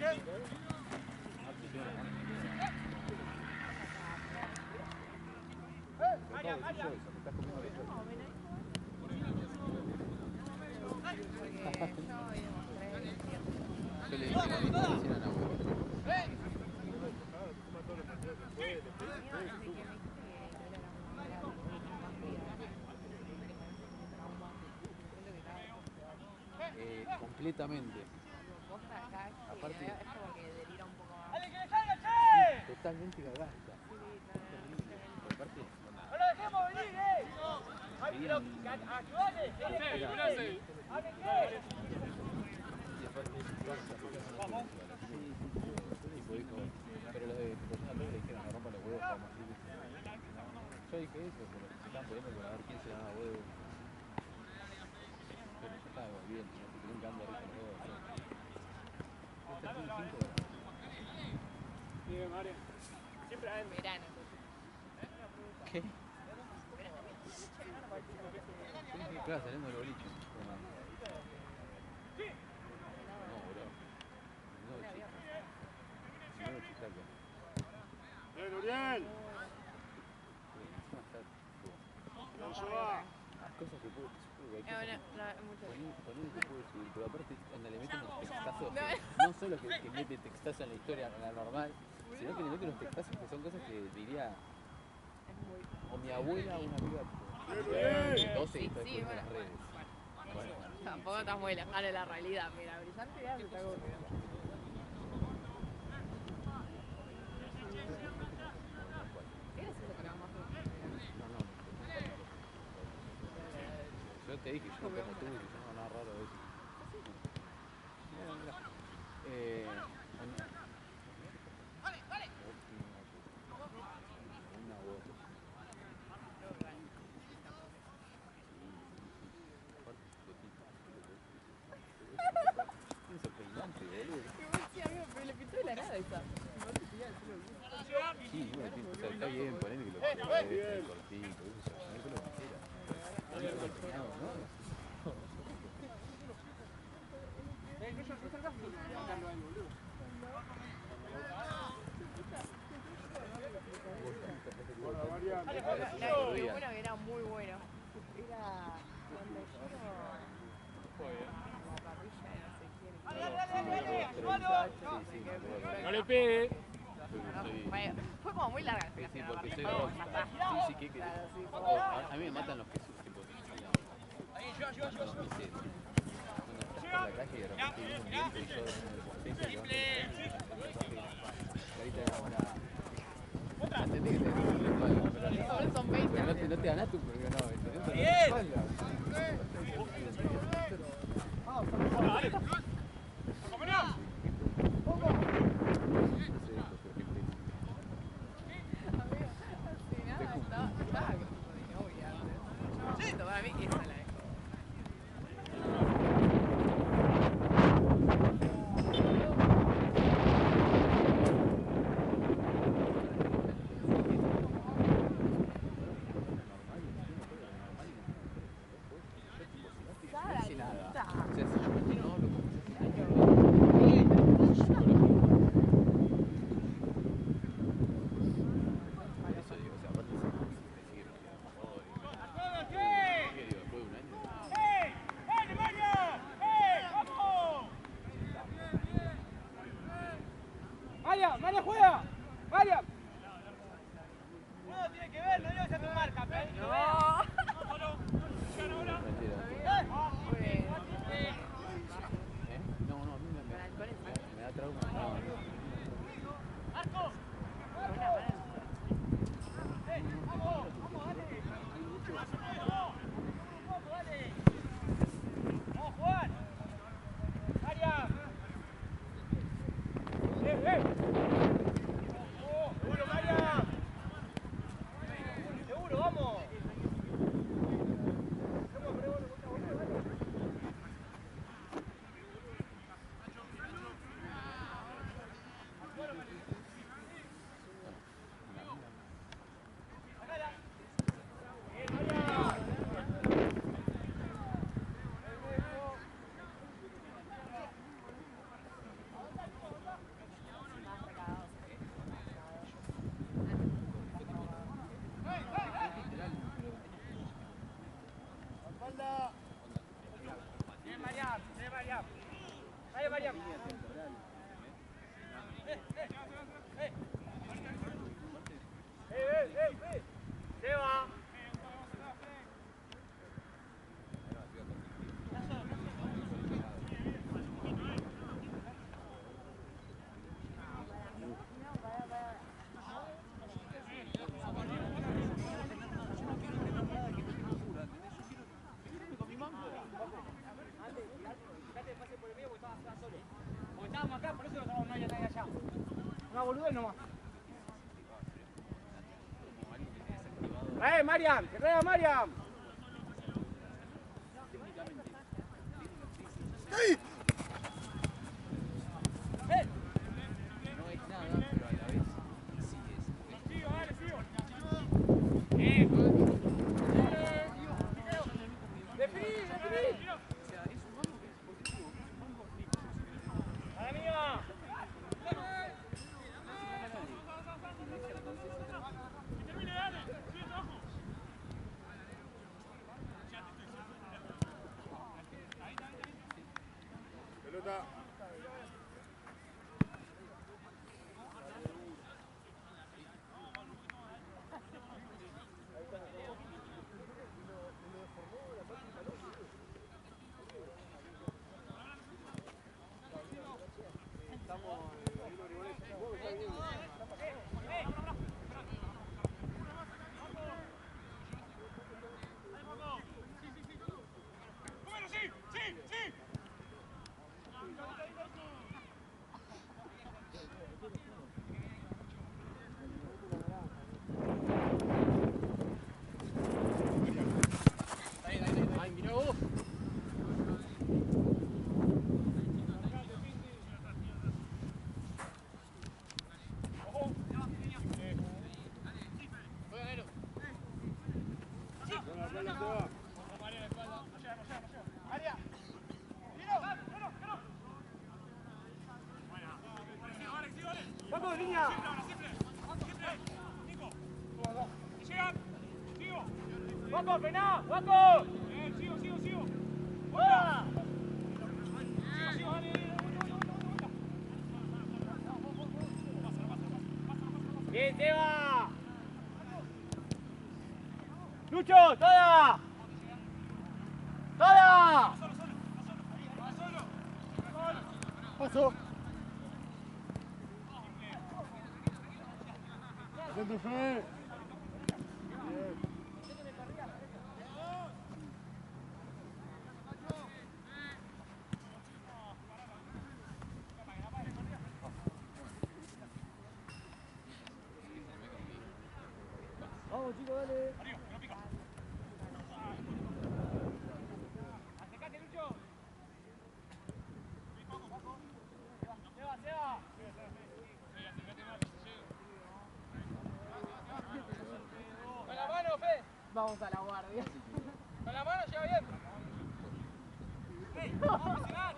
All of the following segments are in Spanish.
Yo le dije que me hicieran agua. Completamente. Aparte, es como que delira un poco más. sí, totalmente cagasta. Aparte, ¡No lo dejemos venir, pero los de Persona 3 le dijeron no rompan los huevos, vamos a ir. Yo dije eso, pero se estaban poniendo para ver quién se daba huevo. Pero yo estaba bien, se tenían que andar risa los huevos. Bien, Mario. Siempre hay Verano. ¿Qué? Sí, claro, saliendo del boliche. No, bro. No, chica. Bien, Uriel. Encima está No, yo va. las cosas que puedo subir, poner que puedo subir, pero aparte cuando le meten unos textazos, no solo que mete textazos en la historia en la normal, sino que le mete unos textazos que son cosas que diría o mi abuela o una amiga de 12 y después de las redes. Bueno. Tampoco estás muy lejano de la realidad. Mira, brillante idea se está ocurriendo. Yo te dije, yo como tú, que yo no nada raro de eso. Una voz. Es sorprendente, boludo. Sí, amigo, pero le pintó de la nada esa. Sí, bueno, o sea, está bien, ponele que lo cortito, eso, no es lo que quiera. Lo bueno que era muy bueno. Era donde yo la parrilla No le pegue. fue como muy larga. Sí, porque soy rockstar. Sí, que a mí me matan los que tipo, no sé, cuando estás por la calle y de repente viene un viento y yo en el ahorita era una atendé que te son 20. pero no te ganas tú porque no, Para mí esa la dejo. Una boludez nomás. Mariam! ¡Que traiga Mariam! No es nada, pero a la vez sí es. Sigo, dale, sigo. ¡Definí! O sea, es un mango que es positivo, es un mango ¡Amiga! Pelota. Ay, mirá vos. ¡Vamos de línea! ¡Guaco, frená! ¡Guaco! Sigo. ¡Hola! Sigo, dale. Bien, Seba. Lucho, toda. ¡Toda! Paso. Centro, Fe. Vamos, chicos, dale. Con la mano, Fe. Vamos a la guardia. Con la mano llega bien. ¡Ey! ¡Vamos a presionar!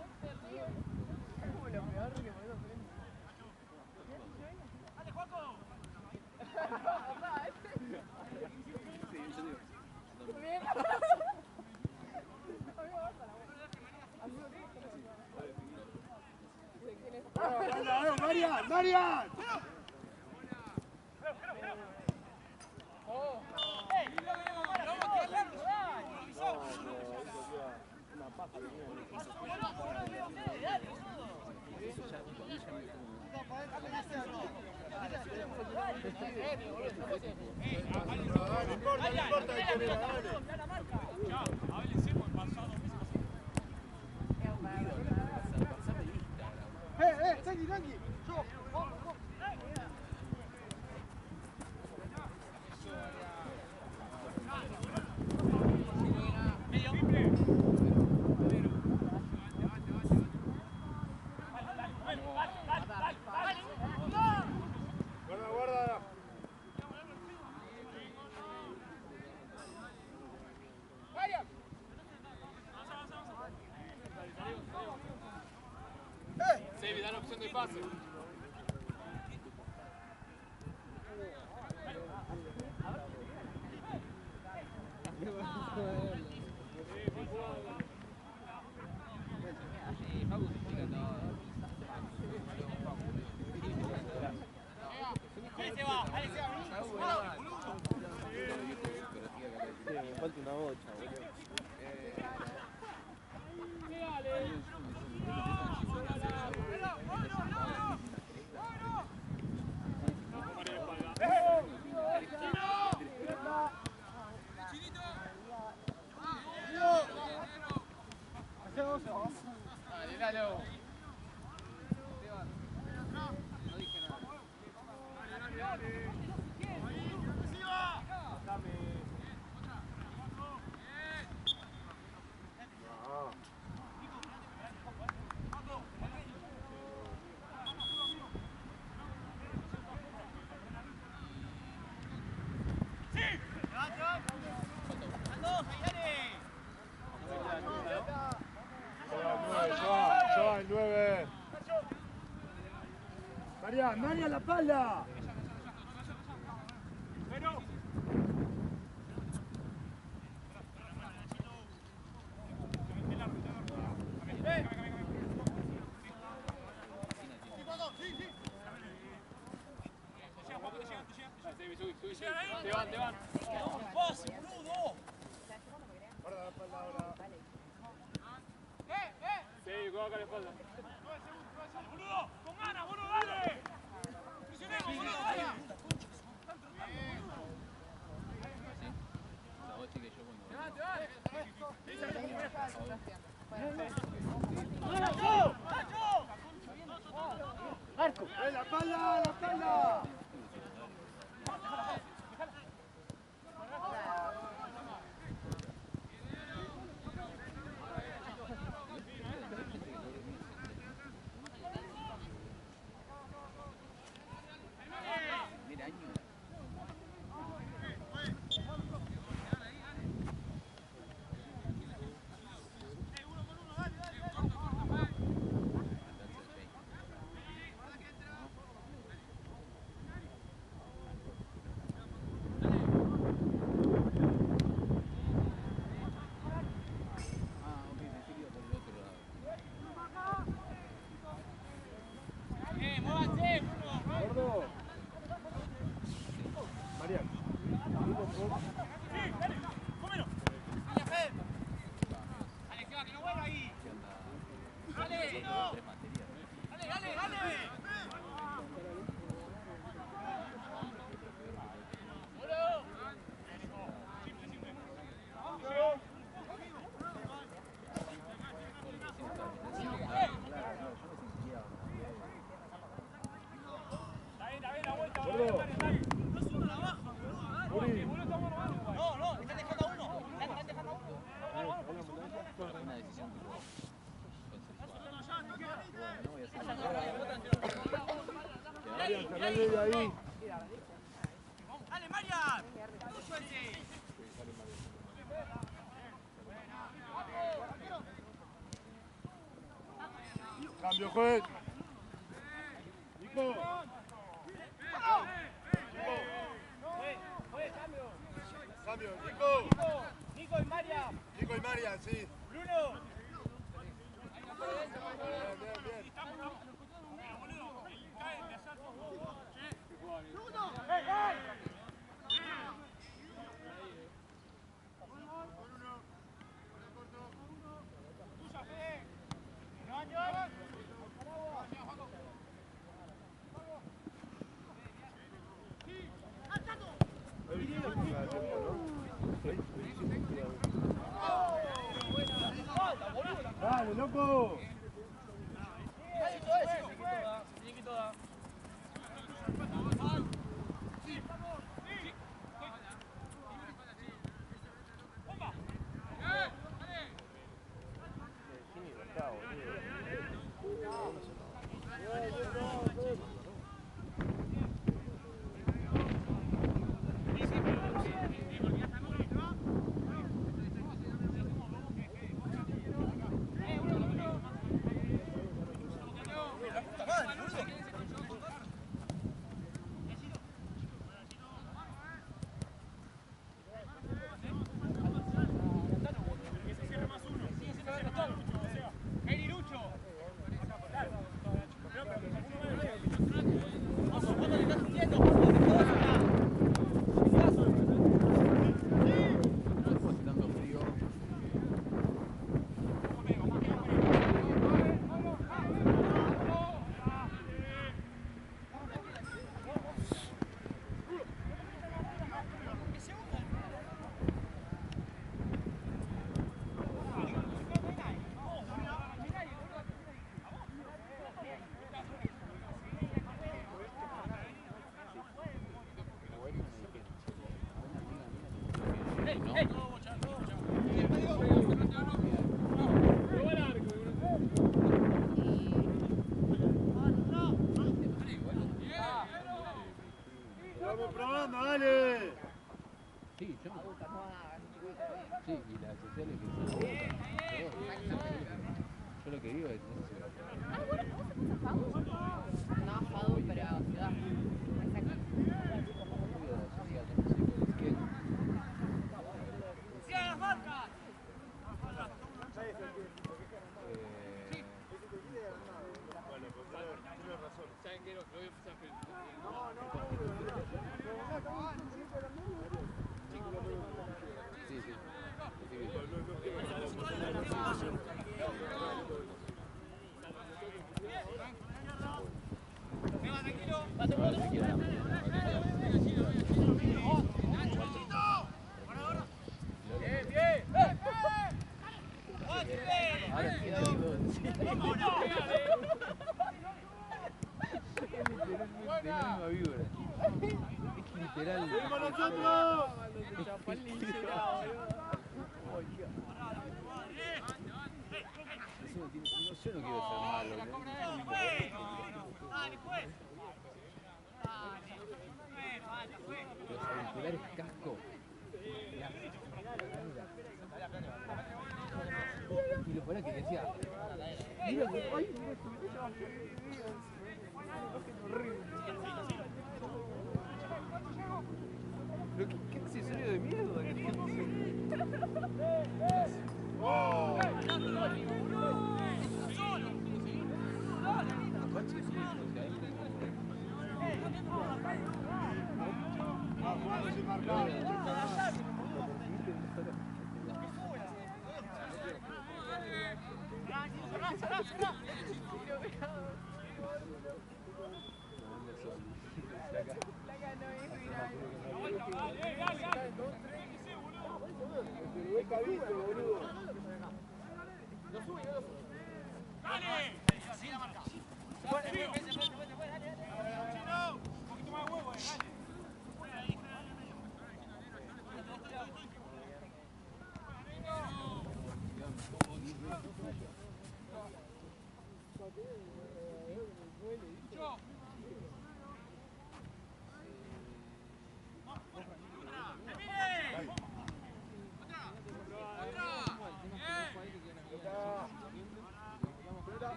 Es como lo peor que podemos hacer. ¡Dale, Juaco! Bien. ¡Marian! ¡Marian! Tranqui. Guarda. Sebi, da la opción de pase. Dale, dale. No dije nada. Yo el 9. María, María, la espalda. Te van, te van. Guarda la espalda ahora. Sí, juega acá la espalda. ¡Boludo! ¡Con ganas, boludo, dale! ¡Presionemos, boludo, dale! La voz que yo cuando... ¡Arco! ¡La espalda, la espalda! Mira, año. ¡Muévanse, Bruno! Gordo. María. ¡Sí, dale! ¡Cómelo! ¡Dale, Fed! ¡Dale, que no vuelva ahí! ¡Dale! ¡Dale, dale, dale! Gordo. Uri. No, están dejando a uno. Están dejando a uno. Una decisión que no voy a hacer María, cerrale de ahí. ¡Dale, Marian! ¡No suelte! Cambio, juez. Nico. Cambio, Nico. Nico y Marian. Nico y María, sí. Bruno. Bien, bien, bien. sociales que se yo lo que digo es, no sé si No, Fado, pero ciudad. Exacto. ¡Sigan las marcas! Bueno, tienes razón. ¿Saben qué? Lo voy a empezar a sí, sí. Literal. ¡Seguimos nosotros! Yo no quiero ser malo. Los auriculares casco. Y lo fuera que decía. Mira, ay, mira esto. Pero qué accesorio de mierda que tiene.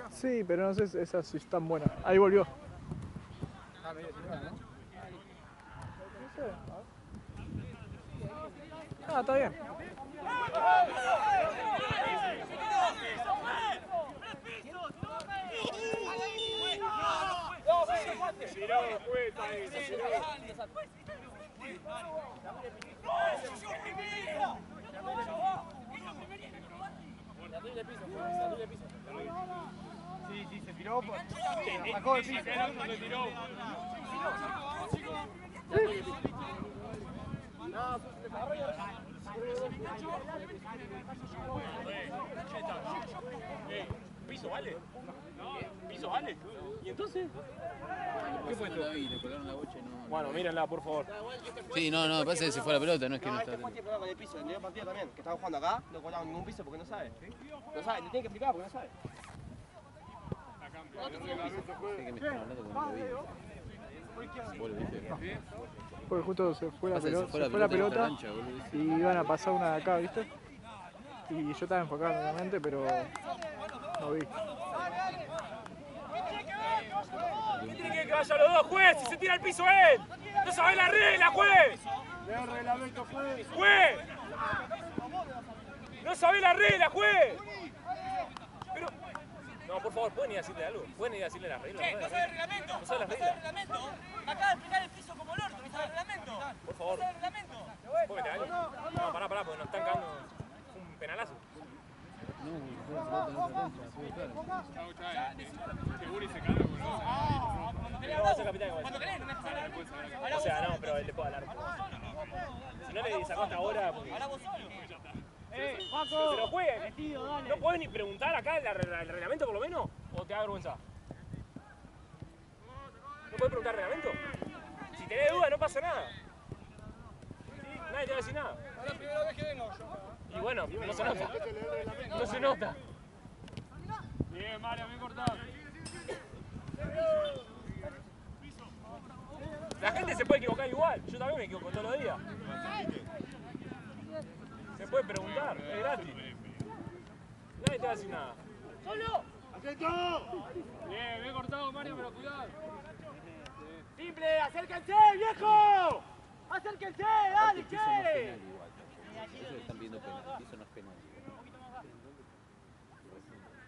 Sí, pero no sé esas si están buenas. Ahí volvió. Ah, medio tirada, ¿no? No sé. Ah, está bien. Sí, sí, se tiró. Sacó el piso. se tiró. ¿Piso vale? ¿Piso vale? ¿Y entonces? ¿Qué fue esto? Le colgaron la bocha y no. Bueno, mírenla, por favor. Sí, no, parece que se fue la pelota, no es que no está. Después tiene problema con el piso, en el primer partido también, que estaban jugando acá, no cobraban ningún piso porque no sabe. No sabe, le tiene que explicar porque no sabe. Sé que me están hablando como lo vi. Porque justo se fue la Pasa que se pelota, fue la pelota pelota en esta cancha, boludo. y iban a pasar una de acá, ¿viste? Y yo estaba enfocado nuevamente, pero no vi. ¿Quién tiene que vaya los dos, juez? Si se tira al piso él. No sabés la regla, juez. El reglamento fue. ¡Juez! ¡No sabés la regla, juez! Pero... No, por favor, ¿pueden ir a decirle algo? ¿Pueden ir a decirle las reglas? ¿Qué? ¿No sabe el reglamento? ¿No sabe las ¿No sabe el reglas? reglamento? Me acaba de explicar el piso como el orto, ¿no sabe el reglamento? Por favor. ¿No sabe el reglamento? ¿Puedo meter algo? No, pará, porque nos están cagando un penalazo. No va a ser capitán igual. Cuando querés, no me hagas. O sea, no, pero él le puede hablar. Si no le sacó hasta ahora, porque... Ahora vos solo. Pero juegue. ¿No podés ni preguntar acá el reglamento por lo menos? ¿O te da vergüenza? ¿No podés preguntar el reglamento? Si tenés dudas no pasa nada. Nadie te va a decir nada. Es la primera vez que vengo yo. Y bueno, no se nota. No se nota. Bien, Mario, bien cortado. La gente se puede equivocar igual. Yo también me equivoco todos los días. puede preguntar, es gratis. Nadie te va a decir nada. ¡Solo! ¡Atento! Bien, bien cortado, Mario, pero cuidado. ¡Simple! ¡Acérquense, viejo! ¡Acérquense! ¡Dale, Eso no es che! penal igual. Eso le están viendo penal. Eso no es penal.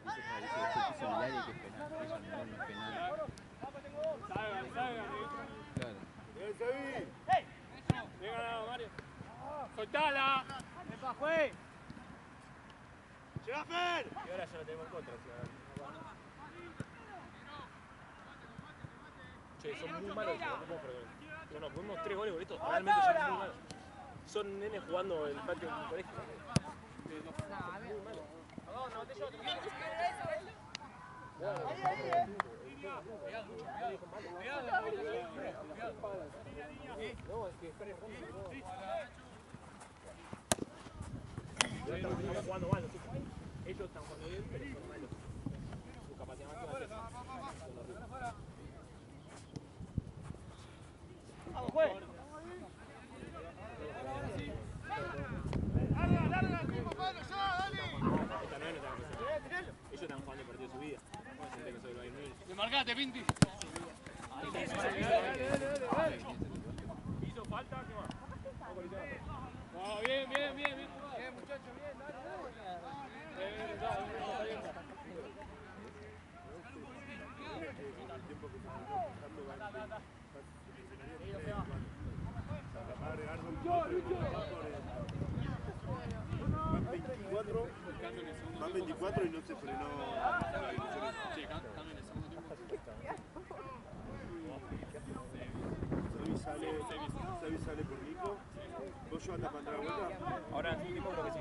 Eso es ahí, si el piso en el área que es penal. Eso no es penal. Salga. Claro. ¡Bien, Sebi! Bien ganado, Mario. ¡Soltala! ¡Epa, juez! ¡Llega Fer! Y ahora ya lo tenemos en contra. Che, son muy malos, no podemos perder. Bueno, ponemos 3 goles, boludo. Realmente son muy malos. Son nenes jugando el patio del colegio. Son muy malos. No te llevo. No, es que espere fondo. Estamos jugando mal, nosotros. Ellos están jugando bien, pero son malos. Su capacidad máxima es esa. ¡Vamos, juez! ¡Larga, mismo palo, ya, dale! Esta no es nuestra capacidad. Ellos están jugando el partido de su vida. Vamos a sentir que soy el Bayern Múnich. ¡Demarcate, Pinti! ¿Hizo falta? ¿Qué más? No, bien. Bien, muchachos, bien, Van 24 y no se frenó. Xavi sale por Nico. Pollo anda para la vuelta. Ahora en el último creo que sí.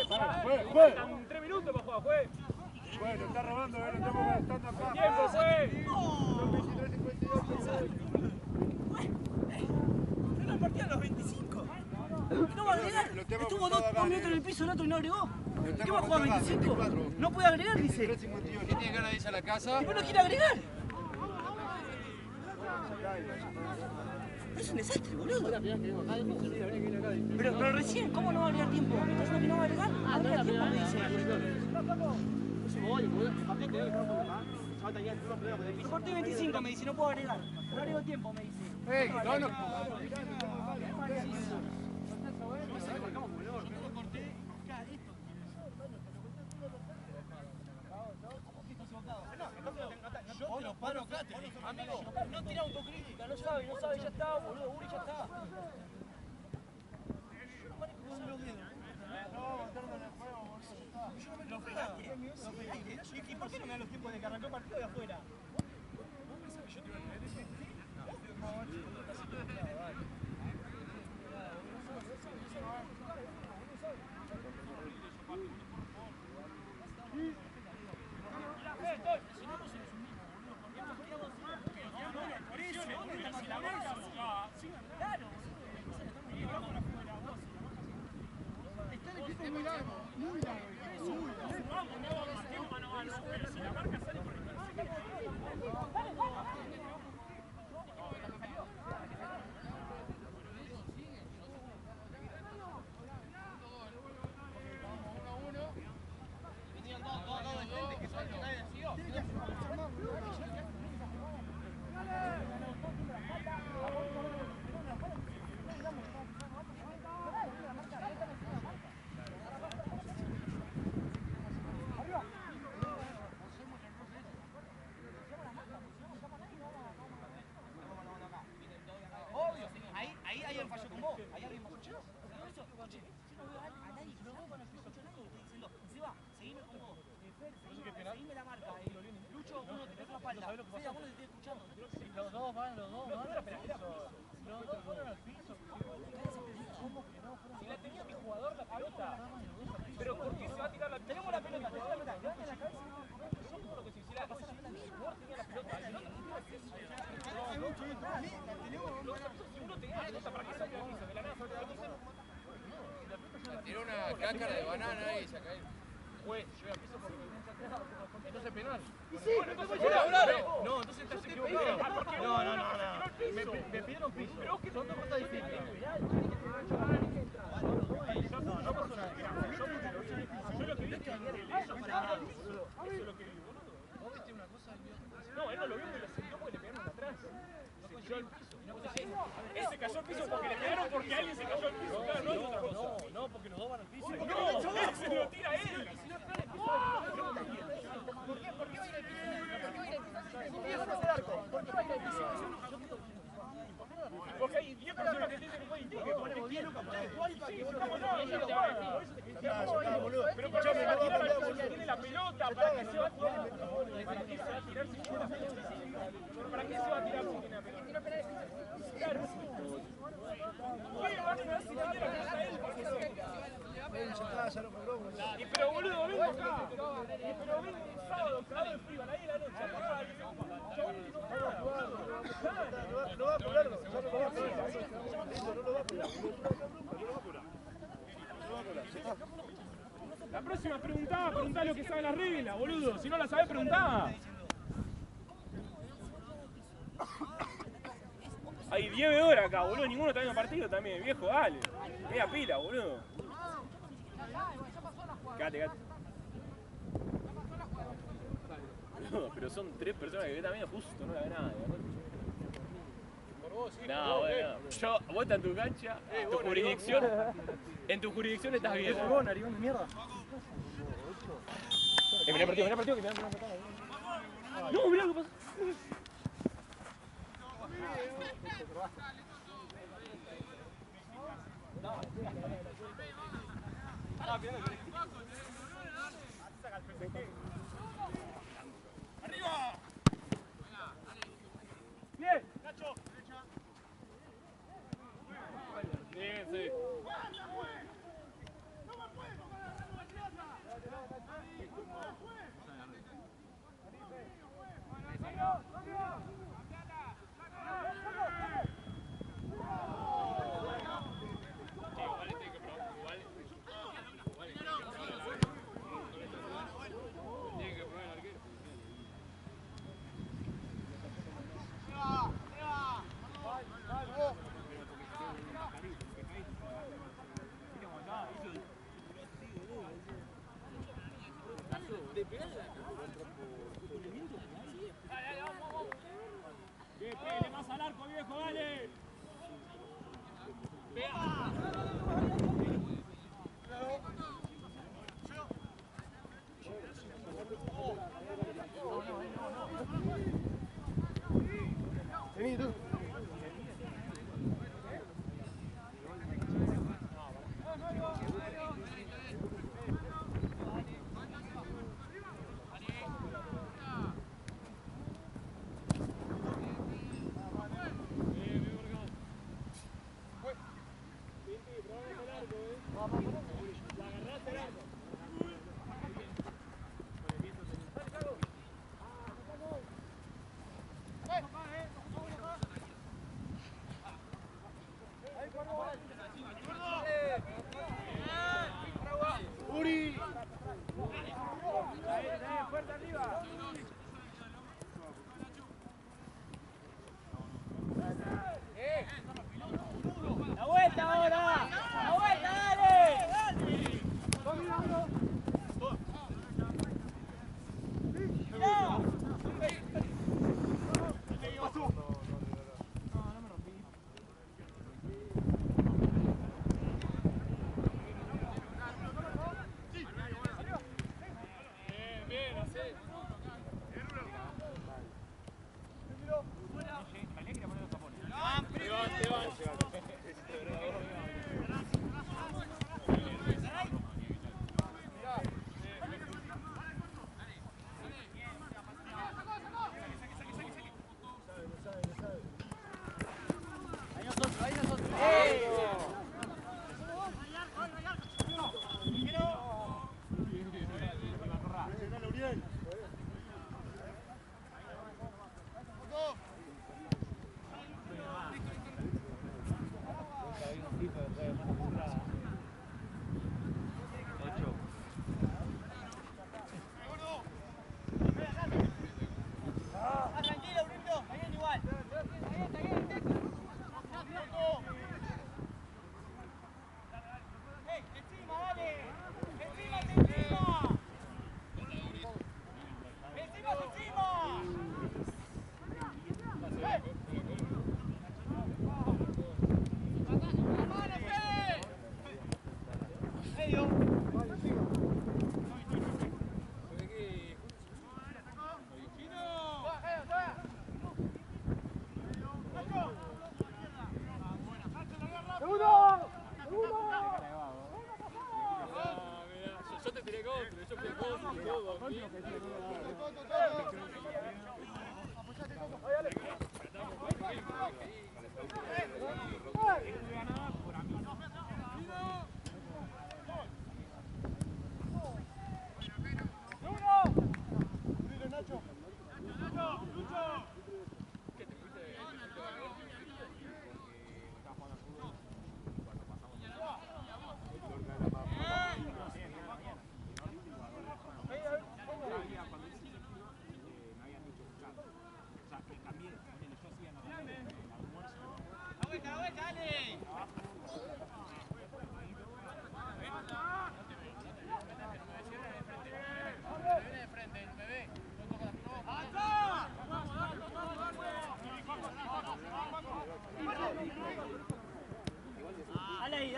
Faltan 3 minutos para jugar, juez. Bueno, está robando, lo estamos gastando acá. ¡Tiempo, juez! Son 23:52. Pero el partido a los 25. No va a agregar. Estuvo 2 minutos en el piso el otro y no agregó. ¿Qué va a jugar 25? No puede agregar, dice. ¿Qué tiene ganas de irse a la casa? ¿Y vos no quiere agregar? Es un desastre, boludo. Pero recién, ¿cómo no va a agregar tiempo? ¿Estás diciendo que no va a agregar? Agrega tiempo, me dice. Yo corté 25, me dice, no puedo agregar. No agrego tiempo, me dice. ¡Ey, no! Yo lo paro acá, amigo. No tira autocrítica, no sabe, ya está, boludo, Uri, ya está. Lo fregaste. ¿Y por qué no me dan los tiempos de que arrancó el partido de afuera? Ahí alguien falló con vos. Ahí alguien falló. Yo no veo a nadie que no veo con el piso chonando y estoy diciendo, Seba, seguime con vos. Seguime la marca. Lucho, uno te pega la espalda. Seba, uno te estoy escuchando. Los dos van. No, fueron al piso. ¿Cómo que no? Si la tenía mi jugador la pelota. Pero ¿por qué se va a tirar la pelota? Tenemos la pelota, levanta la cabeza. Seguro que si la jugador tenía la pelota. Uno tenía la pelota para que salga al piso. De la nada salga al piso. Tiró una cáscara de banana y se cayó. Juez, yo al piso porque Entonces penal. No, entonces estás equivocado. No. Me pidieron piso. Son dos cosas distintas. No pasó nada. Yo lo que vi es que eso para nada. Eso es lo que vi, boludo. ¿Vos viste una cosa? No, él no lo vio porque lo sintió porque le pegaron atrás. Él se cayó al piso porque le pegaron porque alguien se cayó al piso. Claro, no es otra cosa. No, porque nos dos van al piso. No, él se lo tira a él. ¿Por qué va a ir al piso? ¿Por qué va a ir al piso? ¿Por qué va a ir al piso? Porque hay 10 personas que dicen que fue distinto. Que ponemos 10 lucas para igual para que uno pero escuchame, no va a tirar tiene la pelota. ¿Para qué se va a tirar? ¿Para qué se va a tirar si tiene la pelota? ¿Para qué se va a tirar si tiene la pelota? Claro. ¿Qué va a tirar si no tiene la pelota él? ¿Para qué se va a tirar? Pero boludo, ven acá. Pero ven el sábado, cagado de frío, a la 10 de la noche. Apagada, que se ocupa. Chabón, que no paga, boludo. No va a apurarlo, ya no lo va a apurar. No lo va a apurar. La próxima preguntá lo que sabe las reglas, boludo. Si no la sabés, preguntá. Hay 10 veedores acá, boludo. Ninguno está viendo partido también. Viejo, dale. Media pila, boludo. Quédate. No, pero son 3 personas que ven también justo, no la ve nadie. No, bueno. Vos estás en tu cancha, en tu jurisdicción. En tu jurisdicción estás bien. Narigón de mierda. Mirá el partido que me dan una patada. No, mirá lo que pasa. Bien, Nacho. Bien, sí. Pele más al arco, viejo, dale. Vení tú. ¡La vuelta ahora! ¡La vuelta, dale!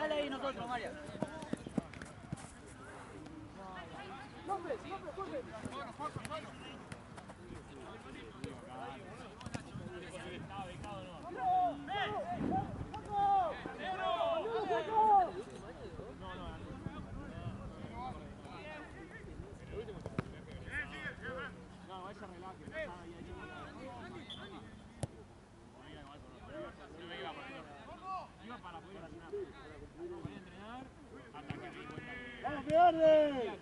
Dale ahí nosotros, María. ¡Vamos, Verde!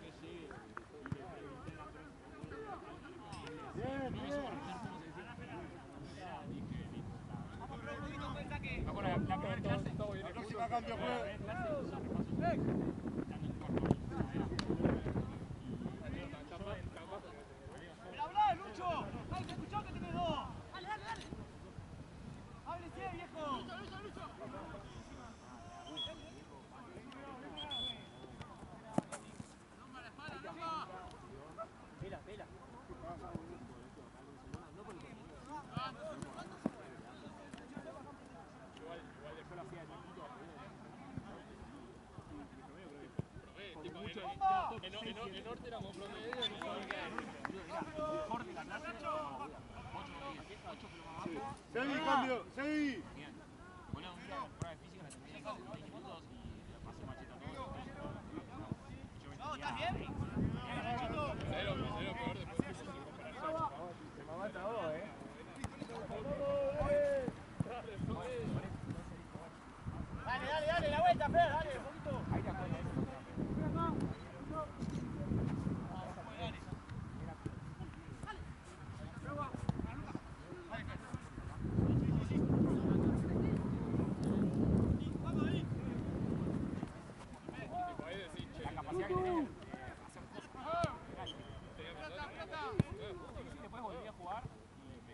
La próxima cambio fue. ¡Habla, Lucho! ¡Ay, te escuchó que te quedó! ¡Dale! ¡Háblese, viejo! ¡Lucho! Pela. En norte éramos promedio, no sabía qué. Seguí, cambio, seguí. Bueno, un día con prueba de física la terminé en 20 minutos y la pasé macheta todo. No, ¿estás bien? Te mamaste a vos, Dale, la vuelta, Fer, dale, un poquito. Ahí te acuerdas. La capacidad que tenés de hacer cosas. Si después volví a jugar y me...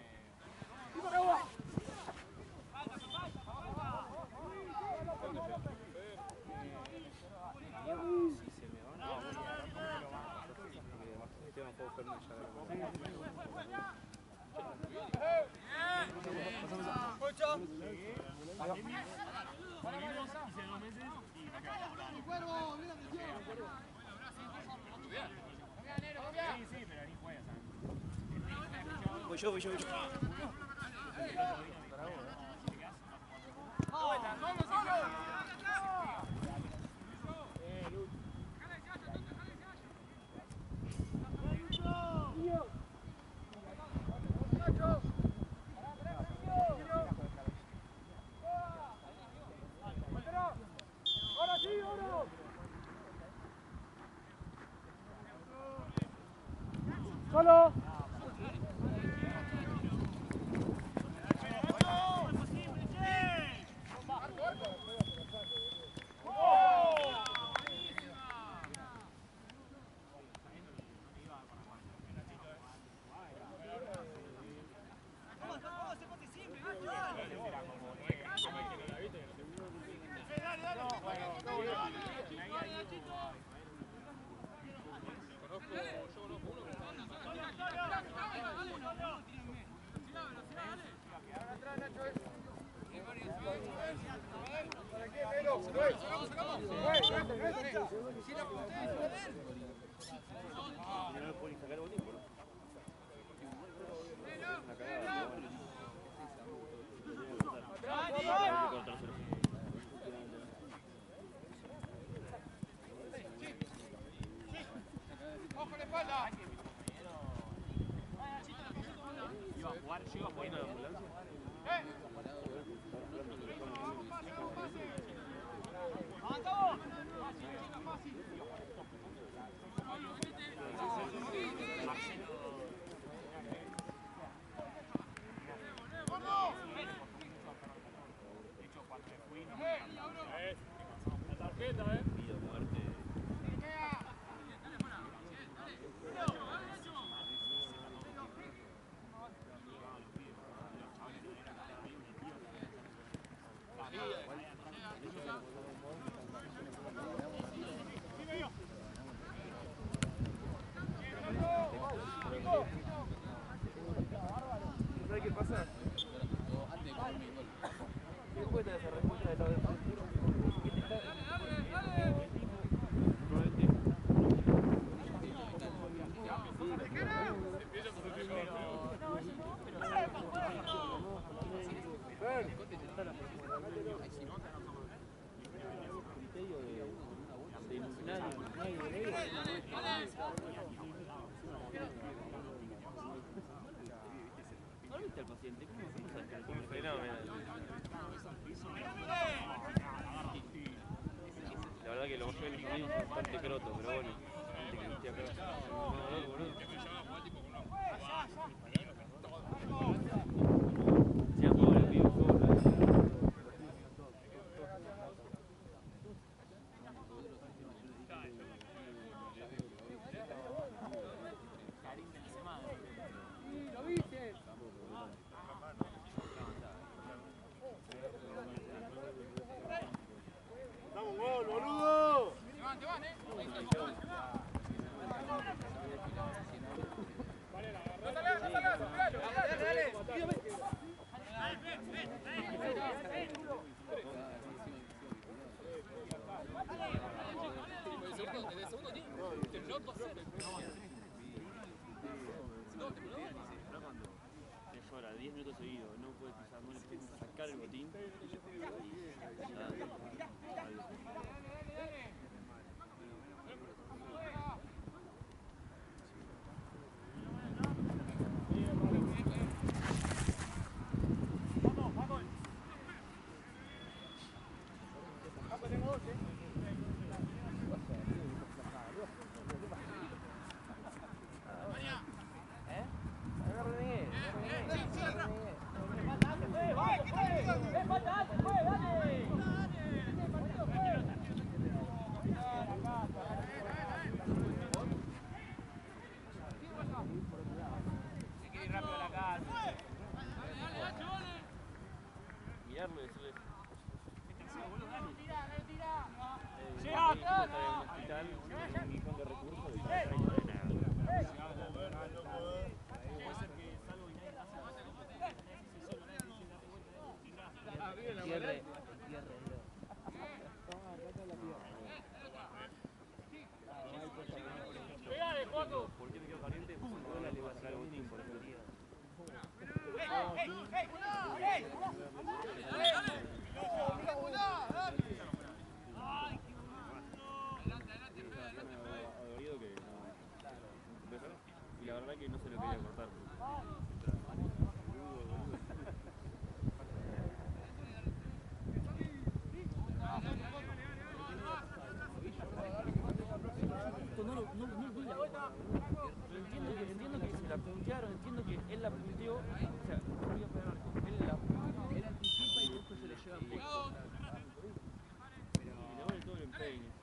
Sí, pero ni juega, ¿sabes? Voy yo. ¡Solo! ¡Ojo la espalda! llegó a la ambulancia. La tarjeta, Pido muerte. ¿Sabes qué pasa? Después de esa respuesta de todo el ¿No viste al paciente? ¿Cómo sabes que un fenómeno? La verdad que lo mayor de mis amigos es bastante croto, pero bueno, gente que viste acá. No, boludo. Se han jugado el pibe solo. ¡Dame un gol, boludo! Se llora 10 minutos seguidos, no puede pisar, no le pueden sacar el botín. Mirarlo y decirle... Está en un hospital, un montón de recursos y no hay nada. ¡Pegale, Juaco! ¿Por qué me quedo caliente? Porque no le va a sacar el botín, por ejemplo. Adorido que no. Y la verdad que no se lo quería cortar. Entiendo que se la puntearon, entiendo que él la punteó, o sea, no iba a pegar arco, él la anticipa y después se le lleva en pecho. Y le vuelve todo el empeine.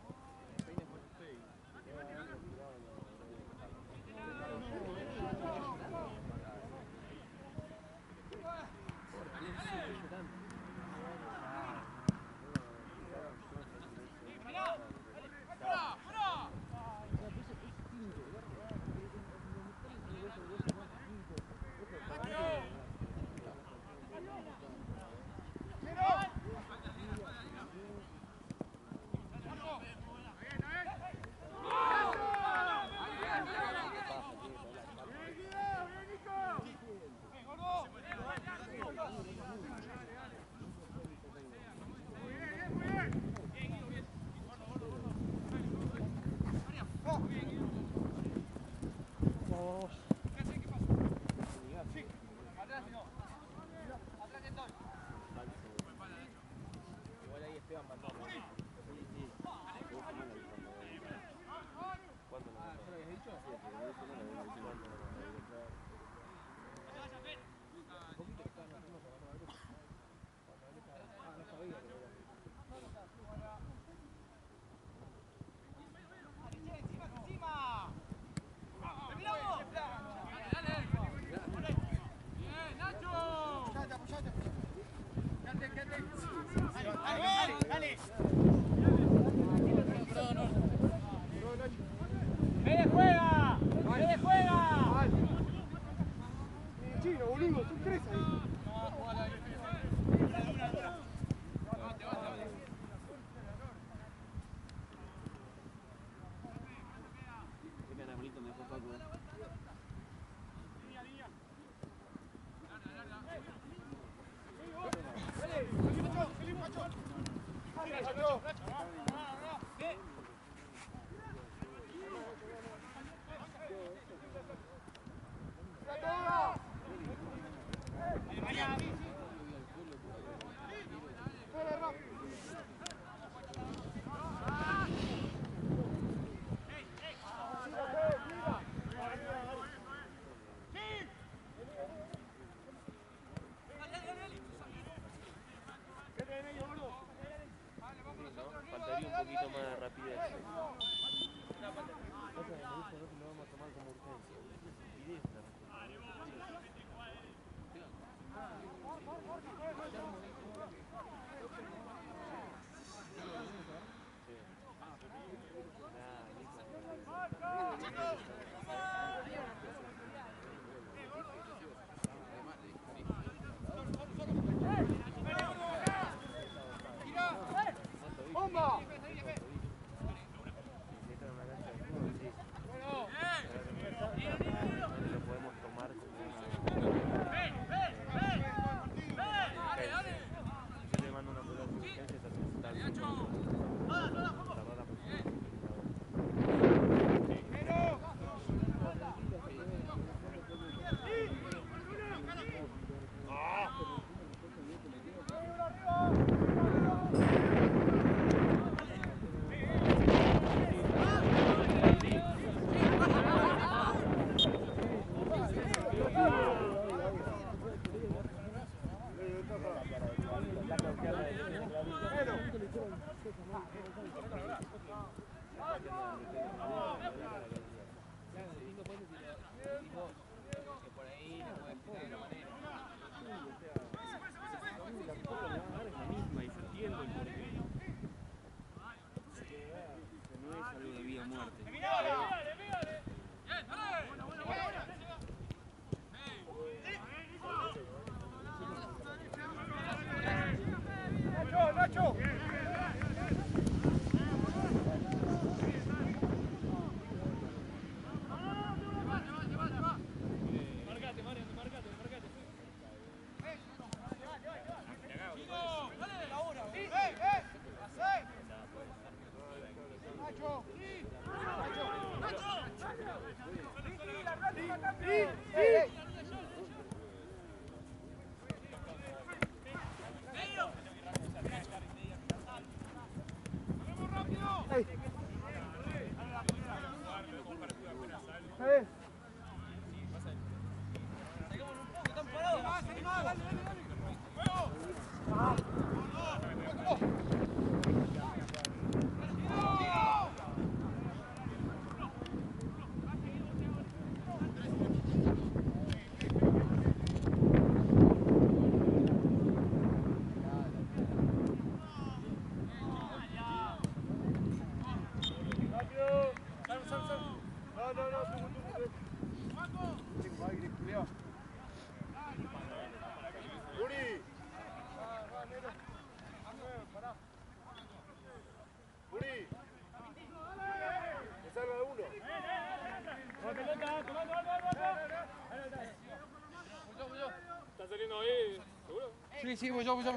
Sí, sí, voy yo. No, Bruno,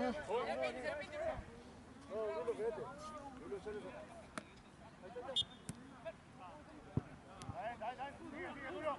quédate. Bruno, sale. Sigue, Bruno.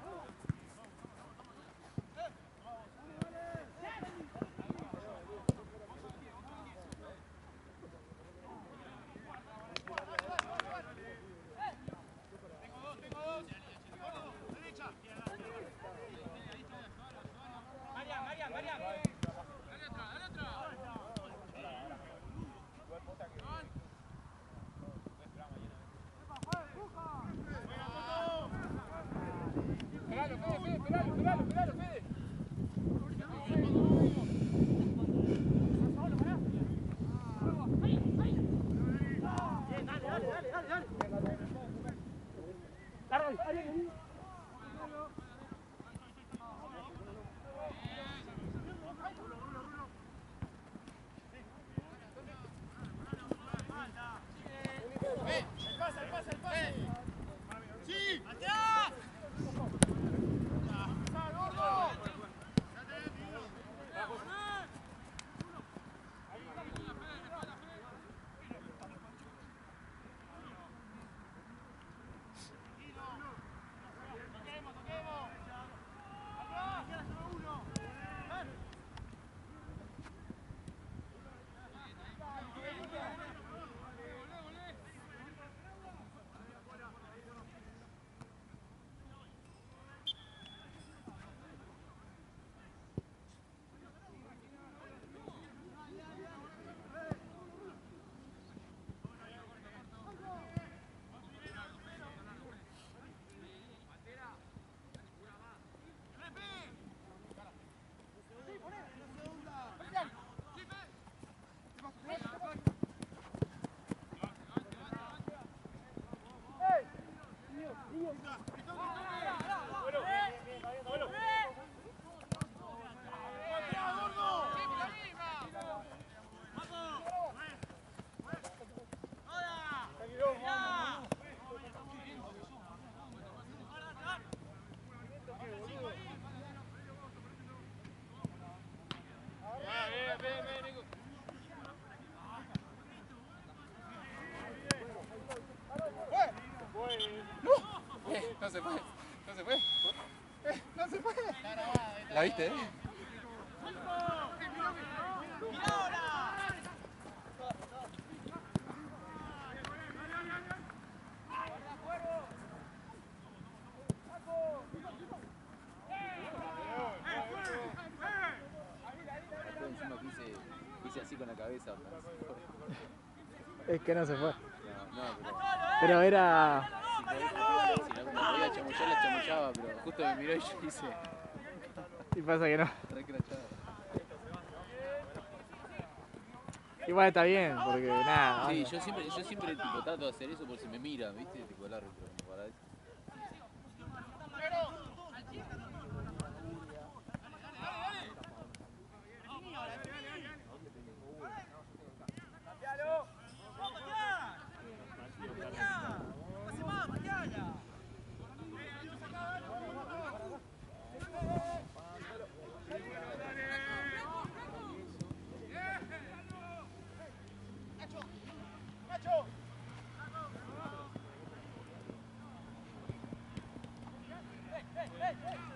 No se puede, no se puede. No se puede. ¿La viste, Encima quise así con la cabeza. Es que no se fue. No, pero Pero era... si no me podía chamullar, la chamullaba, pero justo me miró y yo hice Y pasa que no. re crachado. Igual está bien, porque nada. Sí, onda. yo siempre tipo, trato de hacer eso por si me mira, ¿viste? Tipo el árbitro, como para ¡Hey!